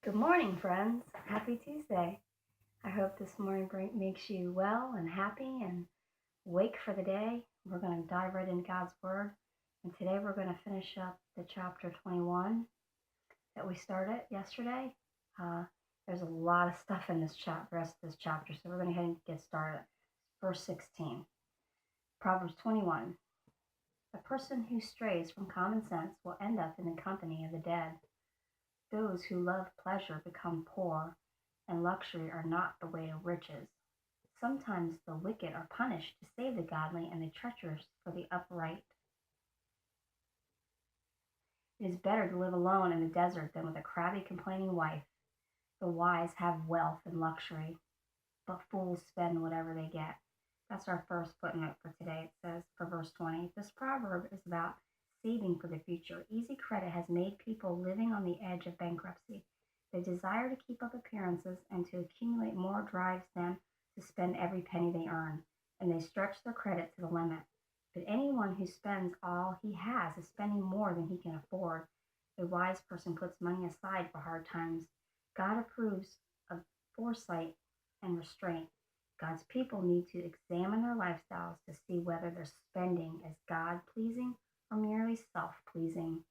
Good morning, friends. Happy Tuesday. I hope this morning makes you well and happy and wake for the day. We're going to dive right into God's Word. And today we're going to finish up the chapter 21 that we started yesterday. Uh, there's a lot of stuff in this rest of this chapter, so we're going to go ahead and get started. Verse 16, Proverbs 21. A person who strays from common sense will end up in the company of the dead. Those who love pleasure become poor, and luxury are not the way of riches. Sometimes the wicked are punished to save the godly, and the treacherous for the upright. It is better to live alone in the desert than with a crabby, complaining wife. The wise have wealth and luxury, but fools spend whatever they get. That's our first footnote for today. It says for verse 20, this proverb is about saving for the future. Easy credit has made people living on the edge of bankruptcy. Their desire to keep up appearances and to accumulate more drives them to spend every penny they earn, and they stretch their credit to the limit. But anyone who spends all he has is spending more than he can afford. A wise person puts money aside for hard times. God approves of foresight and restraint. God's people need to examine their lifestyles to see whether their spending is God pleasing or merely self pleasing.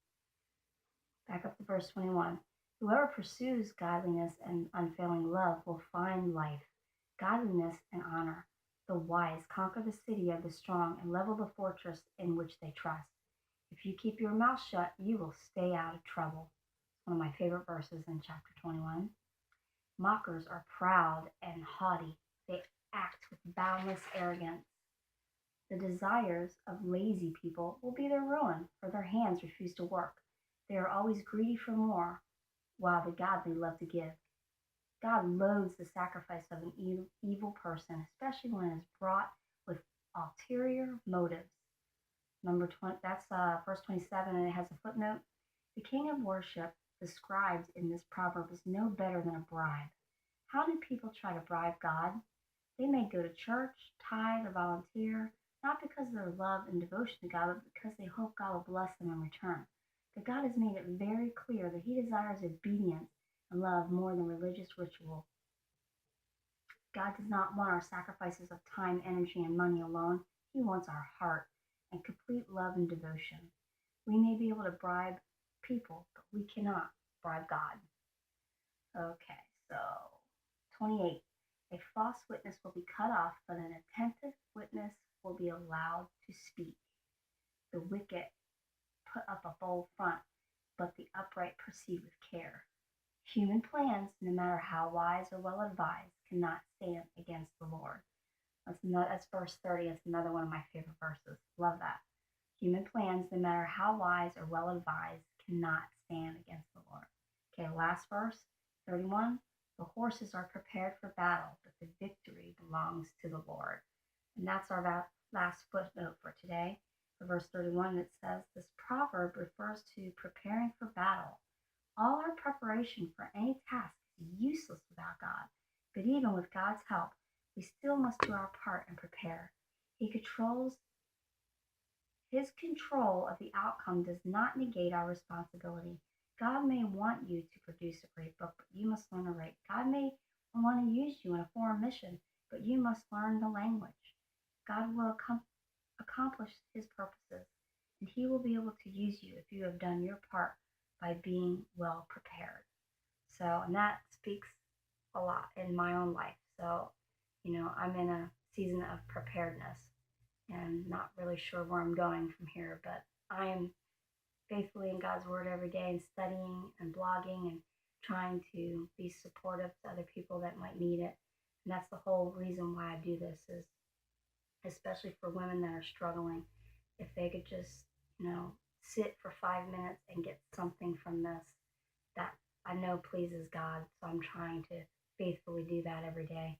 Back up to verse 21. Whoever pursues godliness and unfailing love will find life, godliness, and honor. The wise conquer the city of the strong and level the fortress in which they trust. If you keep your mouth shut, you will stay out of trouble. One of my favorite verses in chapter 21. Mockers are proud and haughty. They act with boundless arrogance. The desires of lazy people will be their ruin, for their hands refuse to work. They are always greedy for more, while the godly love to give. God loathes the sacrifice of an evil person, especially when it is brought with ulterior motives. Number 20, that's verse 27, and it has a footnote. The king of worship described in this proverb is no better than a bribe. How do people try to bribe God? They may go to church, tithe, or volunteer, not because of their love and devotion to God, but because they hope God will bless them in return. But God has made it very clear that He desires obedience and love more than religious ritual. God does not want our sacrifices of time, energy, and money alone. He wants our heart and complete love and devotion. We may be able to bribe people, but we cannot bribe God. Okay, so 28. A false witness will be cut off, but an attentive witness will be allowed to speak. The wicked put up a bold front, but the upright proceed with care. Human plans, no matter how wise or well advised, cannot stand against the Lord. That's verse 30. It's another one of my favorite verses. Love that. Human plans, no matter how wise or well advised, cannot stand against the Lord. Okay, last verse, 31. The horses are prepared for battle, but the victory belongs to the Lord. And that's our last footnote for today. For verse 31, it says, this proverb refers to preparing for battle. All our preparation for any task is useless without God. But even with God's help, we still must do our part and prepare. His control of the outcome does not negate our responsibility. God may want you to produce a great book, but you must learn to write. God may want to use you in a foreign mission, but you must learn the language. God will accomplish His purposes, and He will be able to use you if you have done your part by being well prepared. So, and that speaks a lot in my own life. So, I'm in a season of preparedness and not really sure where I'm going from here, but I am faithfully in God's Word every day and studying and blogging and trying to be supportive to other people that might need it. And that's the whole reason why I do this, is especially for women that are struggling. If they could just, sit for 5 minutes and get something from this, that I know pleases God. So I'm trying to faithfully do that every day.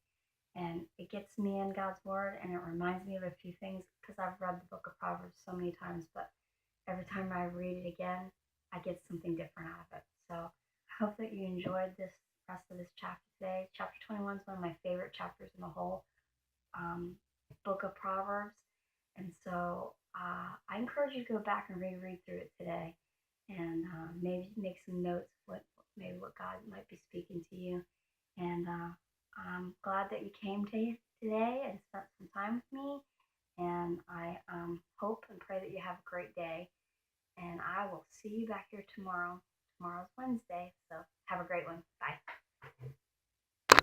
And it gets me in God's Word, and it reminds me of a few things, because I've read the book of Proverbs so many times, but every time I read it again, I get something different out of it. So I hope that you enjoyed this rest of this chapter today. Chapter 21 is one of my favorite chapters in the whole book of Proverbs. And so I encourage you to go back and reread through it today, and maybe make some notes what maybe what God might be speaking to you. And I'm glad that you came today and spent some time with me. And I hope and pray that you have a great day. And I will see you back here tomorrow. Tomorrow's Wednesday, so have a great one. Bye.